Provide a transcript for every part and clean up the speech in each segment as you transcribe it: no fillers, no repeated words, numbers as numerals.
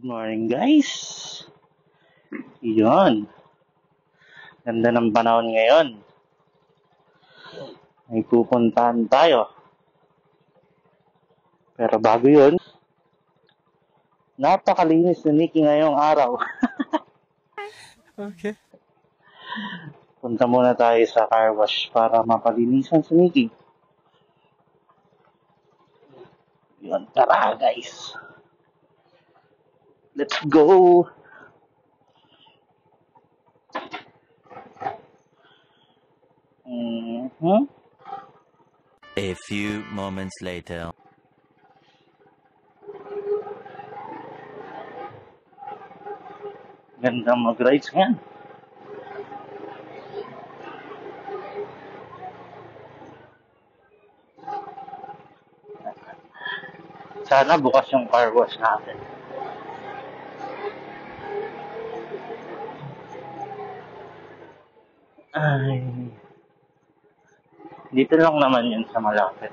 Morning guys. Yun. Ganda ng panahon ngayon. May pupuntahan tayo. Pero bago yun, napakalinis na Nikki ngayong araw. Okay. Punta muna tayo sa car wash para mapalinisan si Nikki. Yun, tara guys. Let's go! A few moments later. Ganda mag-rides ngayon. Sana bukas yung car wash natin. Ay. Dito lang naman yun sa malapit.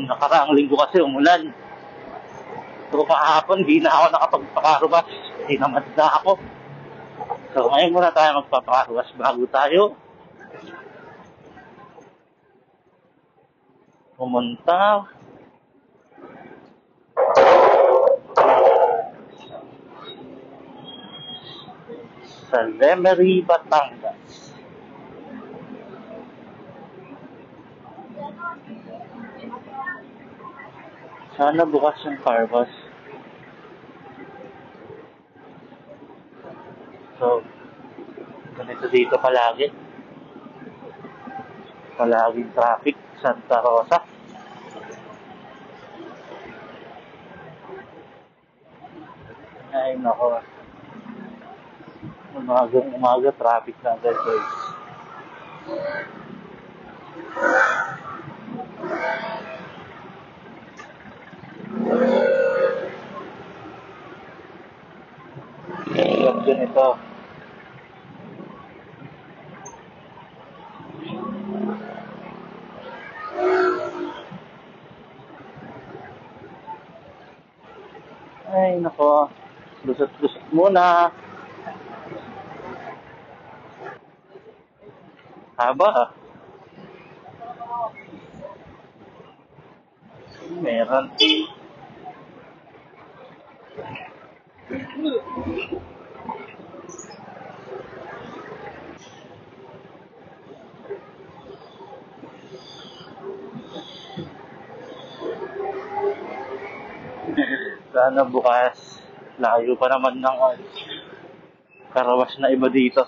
Nakaraang linggo kasi umulan. So kahapon, di na ako nakapagpakarwas. Tinamad na ako. So ngayon muna tayo magpapakarwas bago tayo pumunta sa Lemery, Batangas. Sana bukas yung car wash. So, ganito dito palagi. Palaging traffic, Santa Rosa. Ay, nako. Umaga, traffic na agad, guys. Yung ganito. Ay, nako. Lusot-lusot muna. Haba. Meron. Sana bukas. Layo pa naman ng karawas na iba dito.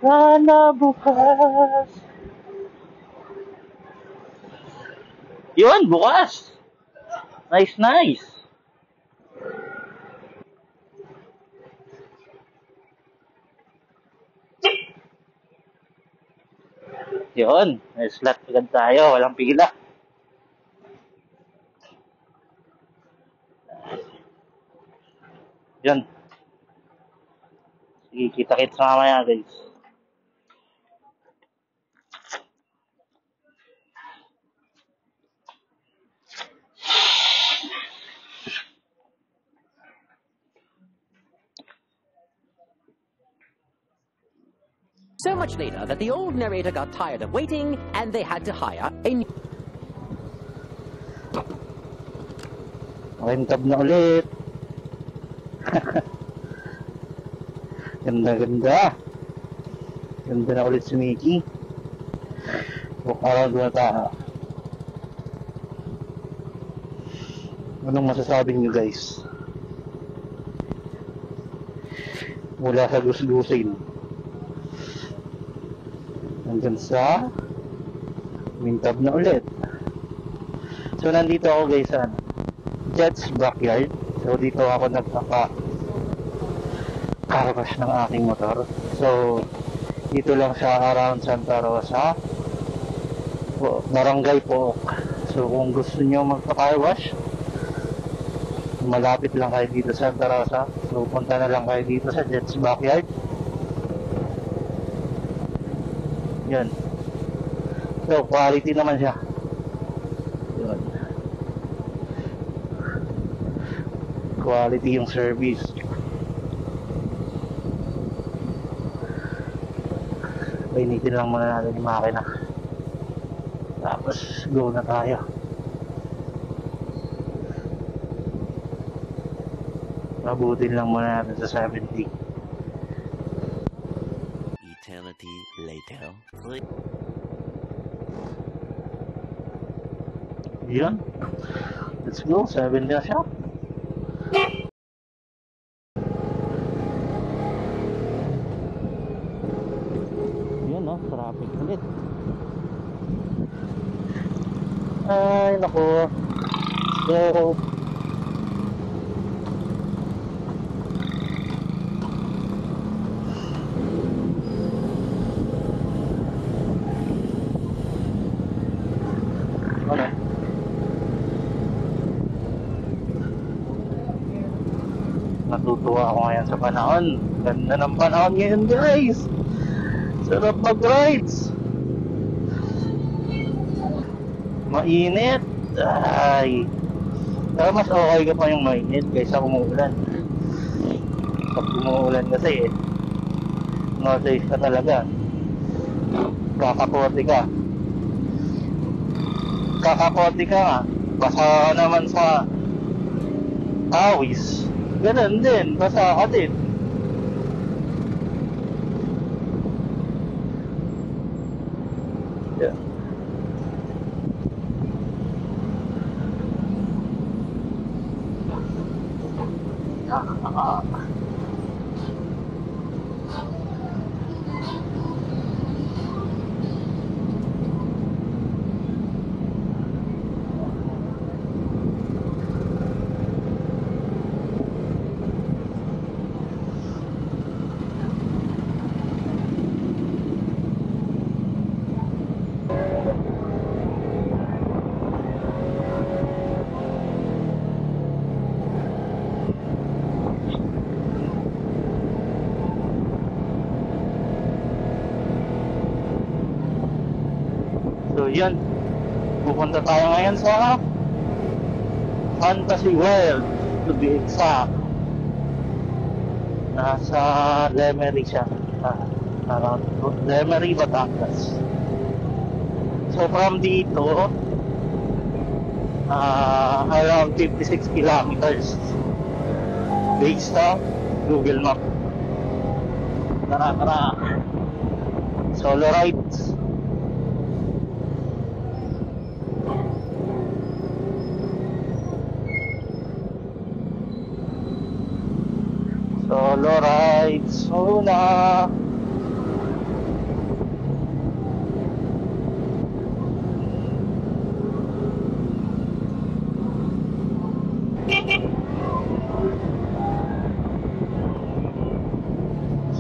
Sana bukas. Yun, bukas. Nice. Yun, may slot agad tayo. Walang pila. Yun. Sige, kita-kits mamaya, guys. So much later that the old narrator got tired of waiting and they had to hire a new... Makintab na ulit. Ganda. Ganda na ulit si Mickey. Walk around na tayo. Anong masasabi niyo guys? Mula sa Luslusin hanggang sa Mintab na ulit. So nandito ako guys sa Jet's backyard. So dito ako nagpapa-car wash ng aking motor. So dito lang siya around Santa Rosa, Barangay Pook. So kung gusto nyo magpa-car wash, malapit lang kayo dito sa Santa Rosa. So punta na lang kayo dito sa Jets Backyard. Yun. So quality naman siya. Yun. Quality yung service. Painitin lang muna natin yung makina. Tapos go na tayo. Mabutin lang muna natin sa 70. Eternity later. Yun. Let's go. 70 na siya. Yun, no? Traffic ulit. Ay, naku. So, ano? Natutuwa ako ngayon sa panahon. Ganda ng panahon ngayon, guys. Sarap mag-rides. Mainit. Ay. Pero mas okay ka pa yung mainit kaysa umuulan. Pag umuulan kasi no safe ka talaga. Kakapote ka. Kakapote ka nga. Basa ka naman sa awis. Ganun din. Basa ka din. Yeah. So yan, pupunta tayo ngayon sa Fantasy World, to be exact. Nasa Lemery siya, around Lemery, Batangas. So from dito, around 56 kilometers based on Google Map. Tara, solo rides. Solo rides muna.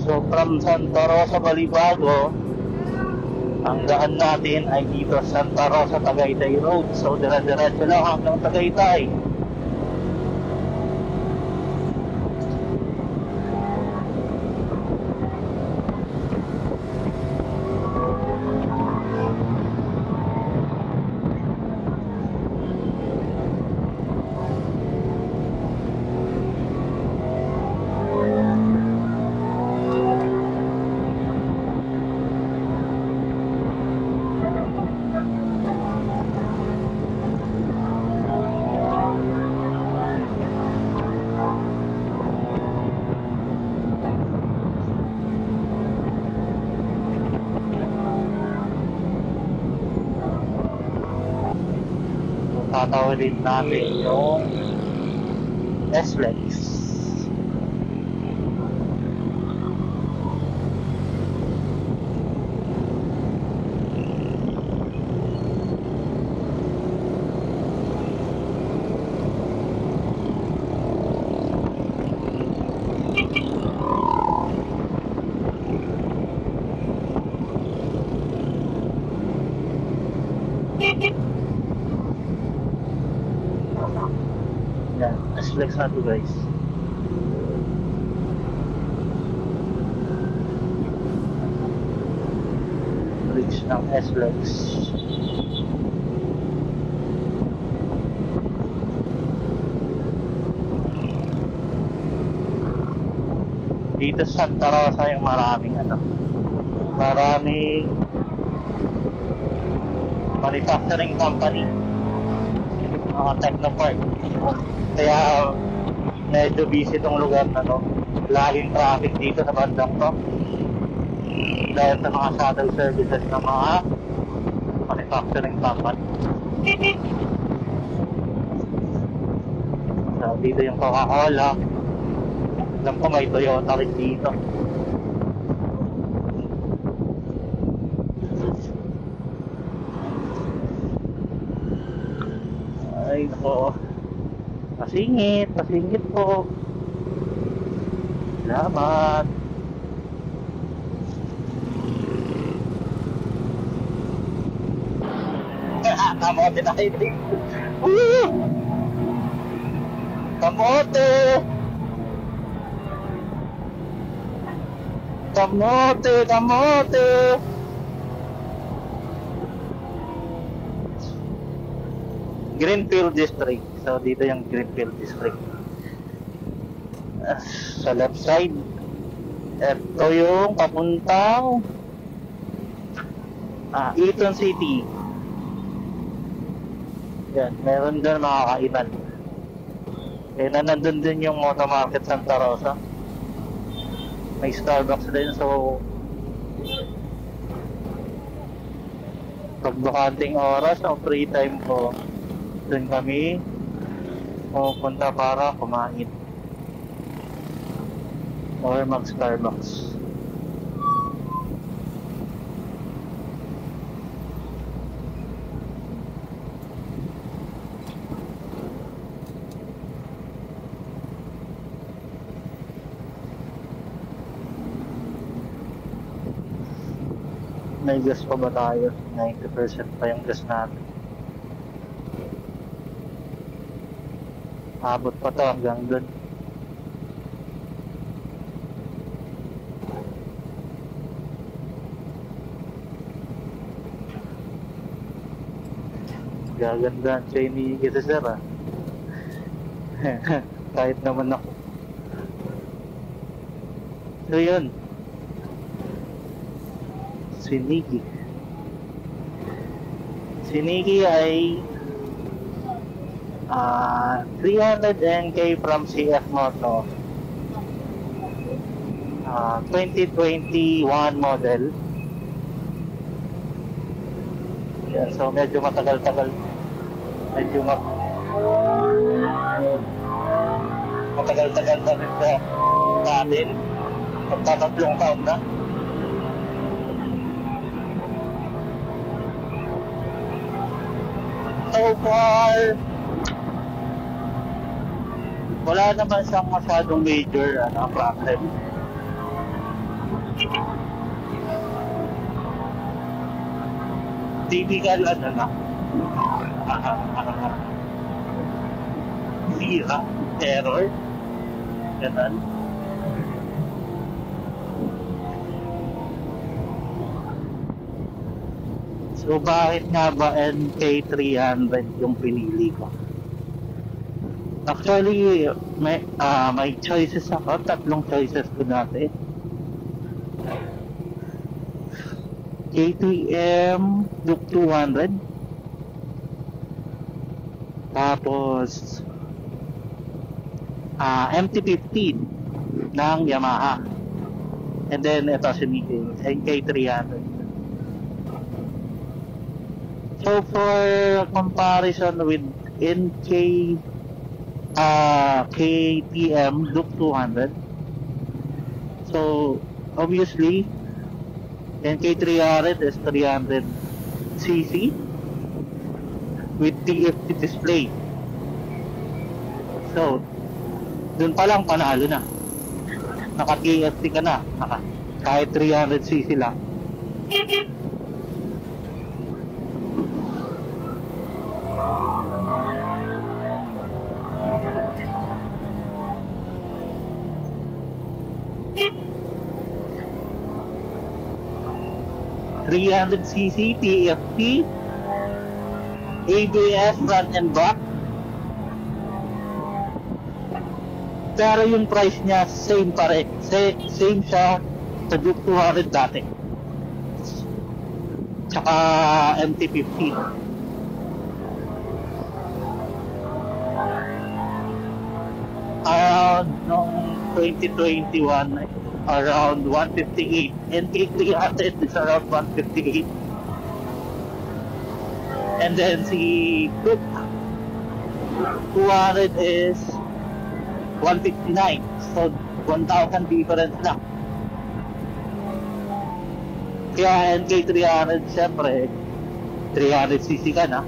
So from Santa Rosa, Balibago, ang daan natin ay dito Santa Rosa, Tagaytay Road. So dire-diretso lang hanggang Tagaytay. Tatawalin natin yung S-Flex. S-Lex na to guys. Bridge ng S-Lex. Dito sa Santa Rosa yung maraming manufacturing company, mga Technopark. Kaya medyo busy tong lugar na to. Laging traffic dito sa bandang to dahil sa mga shuttle services ng mga manufacturing company. So dito yung Coca-Cola. Alam ko may Toyota rin dito. Ay nako, pasingit po. Salamat. Kamote na kayo. Kamote! Kamote! Greenfield District. So dito yung Greenfield District. Sa left side. Ito yung papuntang Eaton City. Yan, meron doon mga kainan. Na nandun din yung Moto Market Santa Rosa. May Starbucks din, so pag bakanting oras o free time ko, dun kami pupunta para kumain or mag Starbucks. May gas pa ba tayo? 90% pa yung gas natin. Abot pa to hanggang dun. Gaganda ang Chinese kasi sir kahit naman ako. So yun, Sinigi ay 300NK from CF Moto, 2021 model. Yan, so medyo matagal-tagal na rin sa atin. Magtatatlong taon na. So far, wala naman siyang masyadong major problem. Typical sira, error, ganun. So bakit nga ba NK300 yung pinili ko? Actually, may choices ako, tatlong choices ko dati. KTM Duke 200, tapos MT-15 ng Yamaha, and then ito si NK300. So for comparison with KTM Duke 200, so obviously NK300 is 300cc with TFT display. So dun pa lang panalo na, naka TFT ka na, kahit 300cc lang. 300cc TFT, ABS front and back. Pero yung price niya same pa rin. Same siya sa Duke 200 dati. Tsaka MT-15. Around noong 2021, around 158. NK300 is around 158. And then si Duke 200 is 159. So 1,000 difference lang. Kaya NK300 syempre 300cc ka na.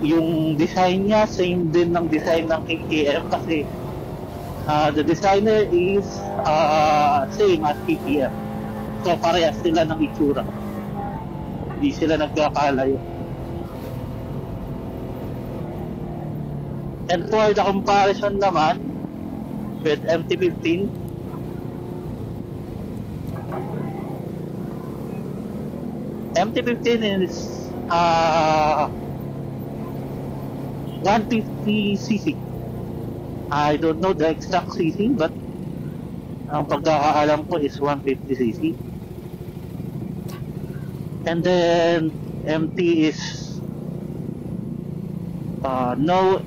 Yung design niya same din ng design ng KTM kasi the designer is same as KTM. So parehas sila ng itsura. Hindi sila nagkakalayo. And for the comparison naman with MT-15, MT-15 is 150cc. I don't know the exact cc, but ang pagkakaalam ko is 150cc. And then MT is no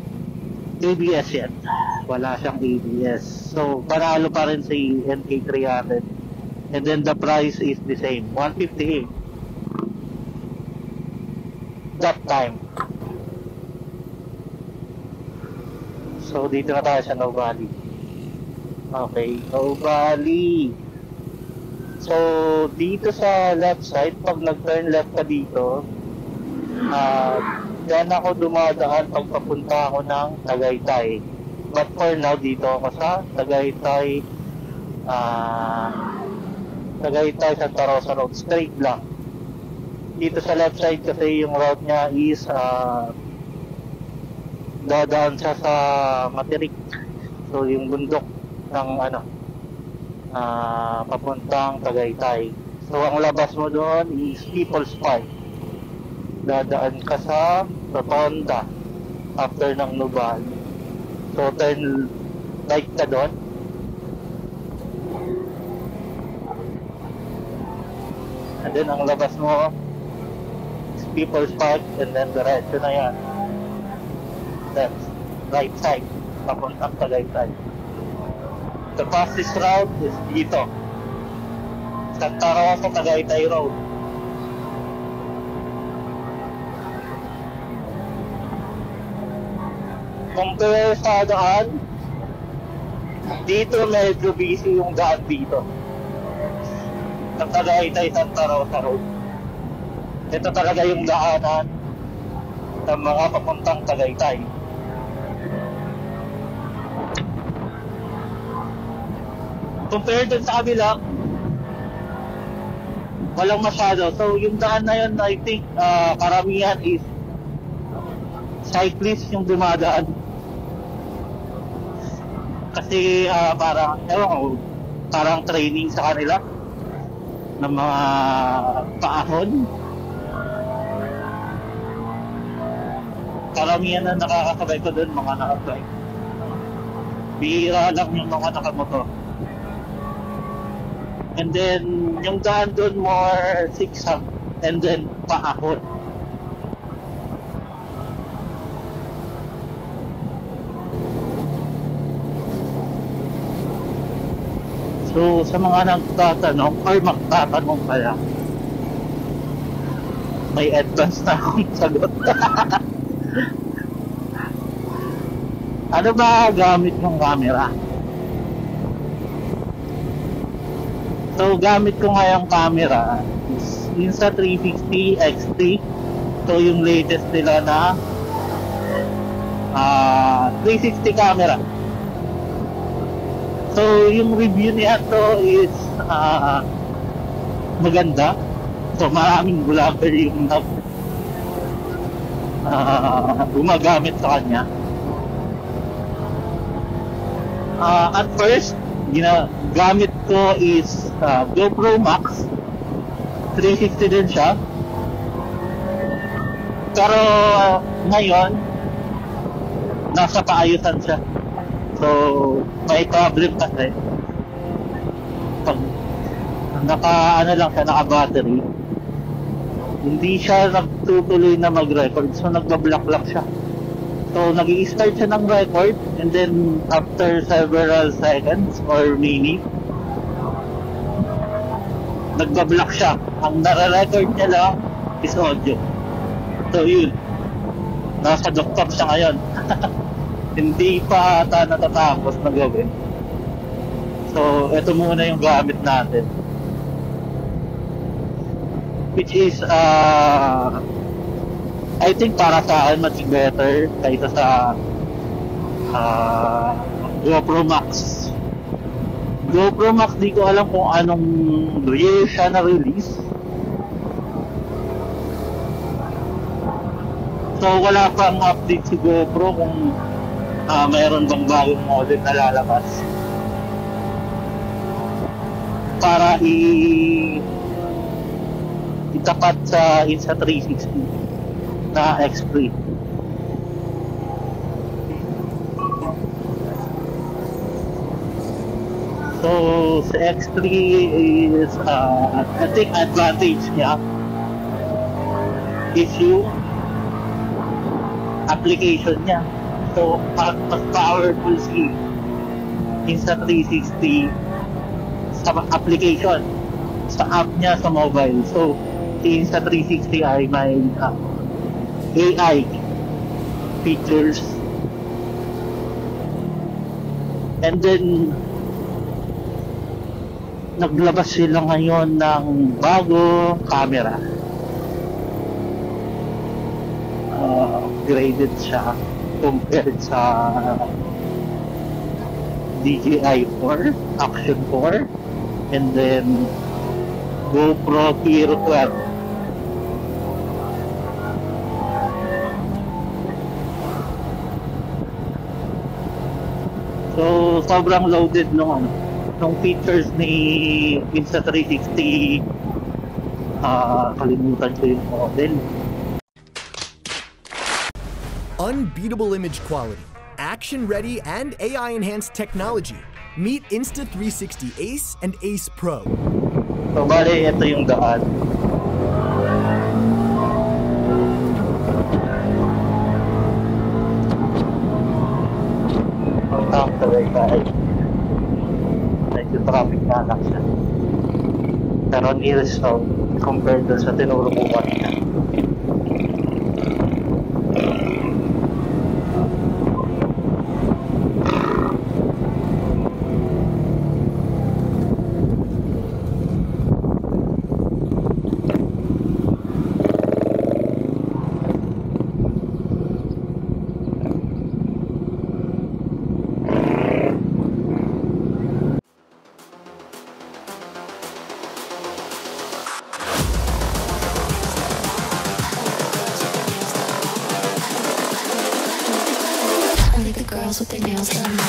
ABS yet. Wala siyang ABS. So, panalo pa rin si NK300. And then the price is the same. 158. That time. So, dito na tayo sa No Valley. Okay, No Valley. So, dito sa left side, pag nag-turn left ka dito, dyan ako dumadaan pag papunta ako ng Tagaytay. But for now, dito ako sa Tagaytay, Tagaytay Santa Rosa Road. Straight lang. Dito sa left side kasi yung route niya is dadaan siya sa Matirik. So yung bundok ng papuntang Tagaytay. So ang labas mo doon is People's Park. Dadaan ka sa Rotonda after ng Nubal. So turn right ka doon. And then ang labas mo is People's Park, and then diretso na yan. That's right side papuntang Tagaytay. The fastest route is dito, Santa Rosa Tagaytay Road. Compare sa daan, dito medyo busy yung daan dito ng Tagaytay Santa Rosa Road. Ito talaga yung daanan ng mga papuntang Tagaytay. Compared dun sa kabila, walang masyado. So yung daan na yun, I think karamihan is cyclist yung dumadaan. Kasi parang, ewan ko, parang training sa kanila ng mga paahon. Karamihan na nakakasabay ko doon, mga nakasabay. Bihira lang yung mga nakamotor. And then, yung daan doon more zigzag, and then paahon. So, sa mga nagtatanong, or magtatanong pala, may advance na akong sagot. Ano ba gamit mong camera? So, gamit ko ngayong camera is Insta360 X3. So, yung latest nila na 360 camera. So, yung review niya to is maganda. So, maraming vlogger yung gumagamit sa kanya. At first, gamit ko is GoPro Max 360 din siya. Pero ngayon, nasa paayusan siya. So, may problem kasi. Pag naka-battery, hindi siya nagtutuloy na mag-record. So, nagba-block lang siya. So, nag-i-start siya ng record and then after several seconds or minutes, nagba-block siya. Ang nare-record niya lang is audio. So, yun. Nasa doktor siya ngayon. Hindi pa ata natatapos na gawin. So, ito muna yung gamit natin. Which is, I think para sa akin, much better kaysa sa GoPro Max. GoPro Max, di ko alam kung anong year siya na-release. So, wala pang update si GoPro kung mayroon bang bagong model na lalabas para itapat sa Insta360 na X3. So, sa X3 is, I think advantage niya is yung application niya. So, mas powerful si Insta360 sa application, sa app niya sa mobile. So, si Insta360 ay may AI features. And then, naglabas sila ngayon ng bagong camera. Upgraded siya compared sa DJI 4, Action 4, and then GoPro Hero 12. So, sobrang loaded nung features ni Insta360. Kalimutan ko yung model. Unbeatable image quality, action-ready and AI-enhanced technology. Meet Insta360 Ace and Ace Pro. So, bale, ito yung daan. Ang tawag talaga ay medyo traffic na lang siya. Pero nearest out compared sa tinuro ko kanina. With their nails done.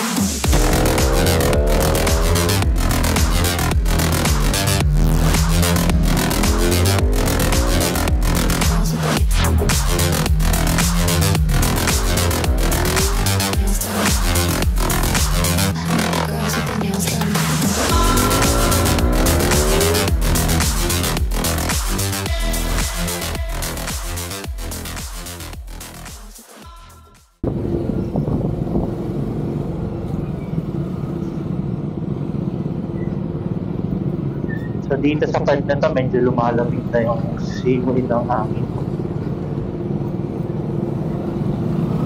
So dito sa kanya to, medyo lumalamig na yung simoy ng hangin.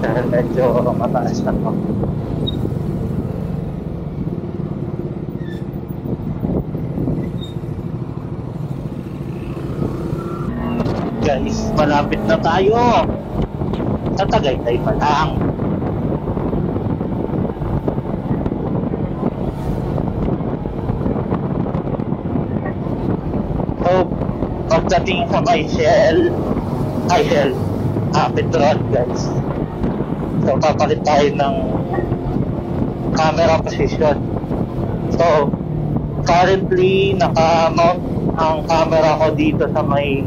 Dahil medyo mataas na to. Guys, malapit na tayo! Sa Tagaytay pa lang. Pagdating sa may Shell, Petron guys. So papalit tayo ng camera position. So currently naka-mount ang camera ko dito sa may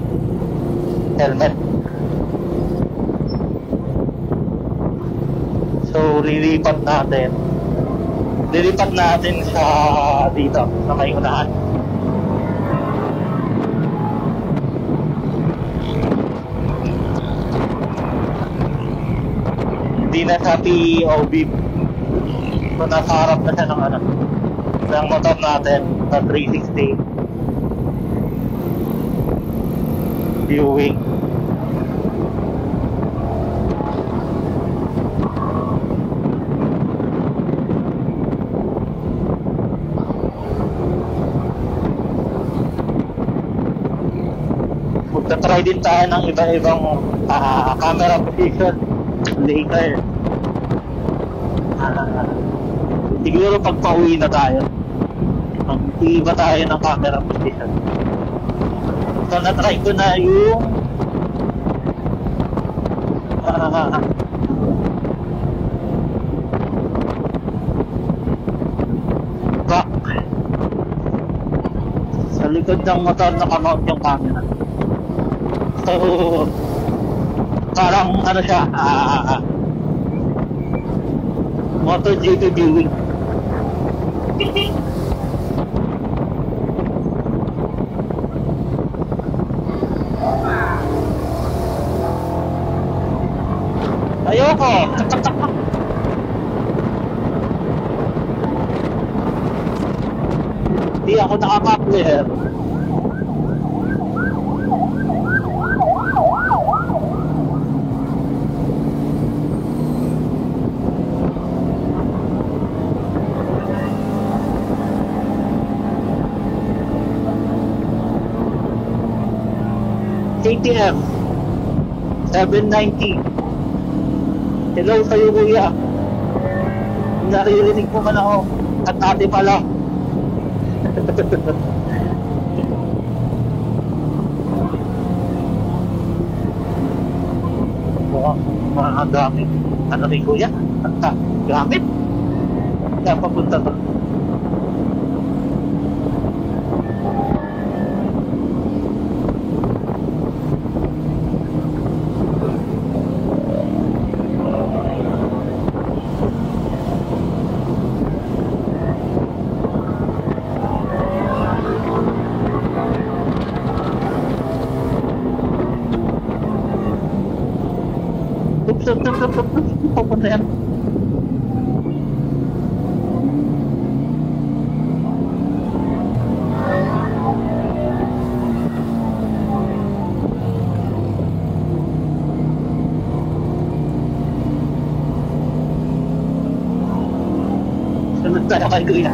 helmet. So, lilipat natin sa dito, sa may unahan. Hindi na sa POV. So, nasa harap na siya ng motor natin sa 360 viewing. Magta-try din tayo ng iba-ibang camera position later. Siguro pag pauwi na tayo, mag-iba tayo ng camera position. So, na-try ko na yung back. Sa likod ng motor nakamount yung camera. So, parang ano siya, MotoGP viewing. Ayoko! Hindi ako nakaka-clear. KTM 790. Hello sa'yo, kuya. Naririnig mo man ako at ate pala. Mukhang mga gamit. Ano kay kuya? Gamit? Kaya papunta to. Papunta yan. Sunod tayo kay kuya.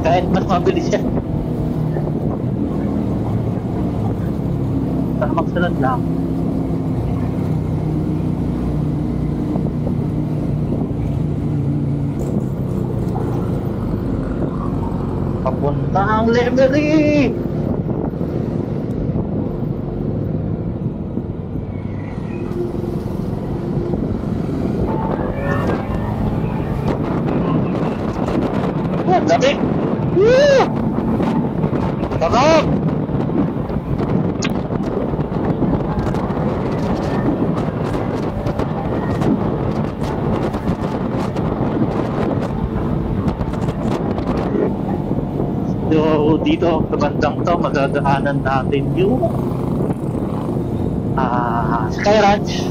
Kahit mas mabilis yan. Saka magsunod lang. Papunta ang Lemery! Oh, dami! Woo! Sarap! So, dito sa bandang to, magdadaanan natin yung Sky Ranch,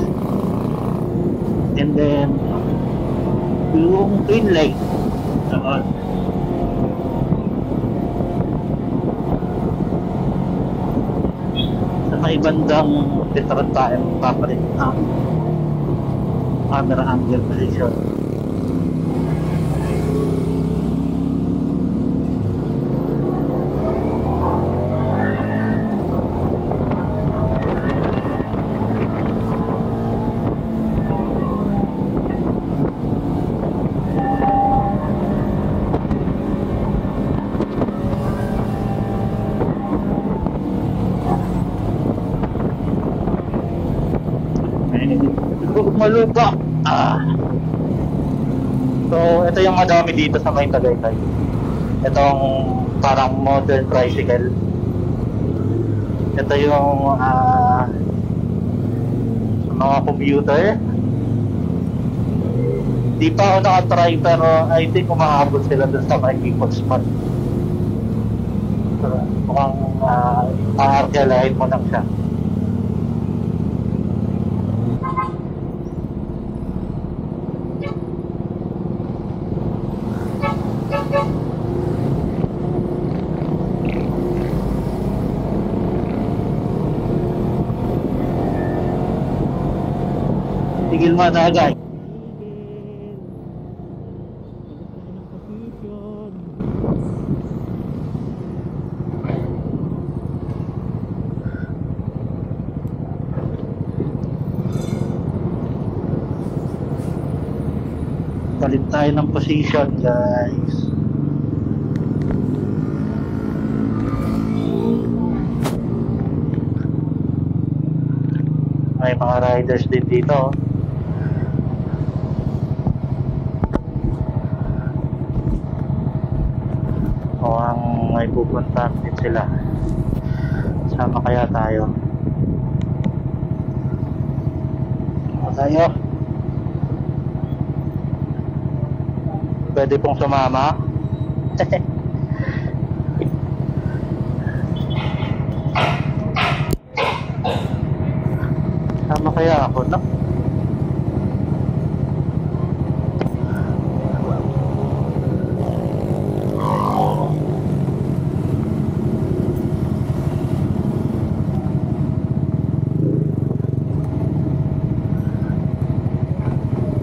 and then yung Green Lake. Sa may bandang restaurant tayo papalit ang camera angle position. Malupa. So, ito yung madami dito sa may Tagaytay. Itong parang modern tricycle. Ito yung mga computer. Di pa ako nakatry pero I think umaabot sila dun sa may people spot. So, mukhang aarkelahin mo lang siya. Tigil mo na agad. Palit tayo ng position, guys. May mga riders din dito. O ang may pupuntahan din sila. Sama kaya tayo? O tayo? Pwede pong sumama. Sama kaya ako, no?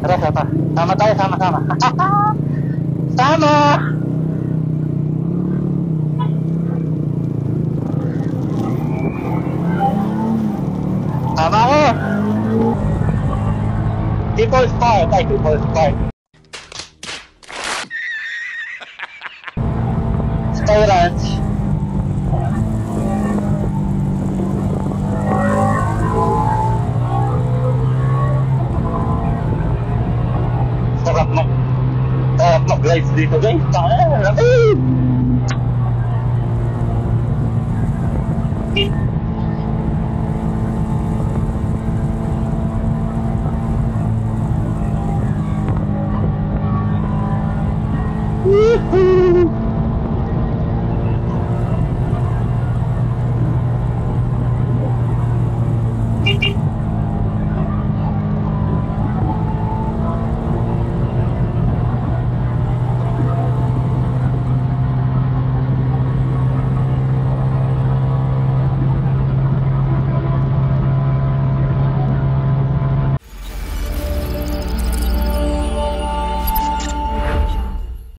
Tara, sama. Sama tayo, sama-sama. Sama! Sama ko! People's Park! Ay, People's Park! Sky Ranch! Sarap mag-rides dito, guys. Lamig!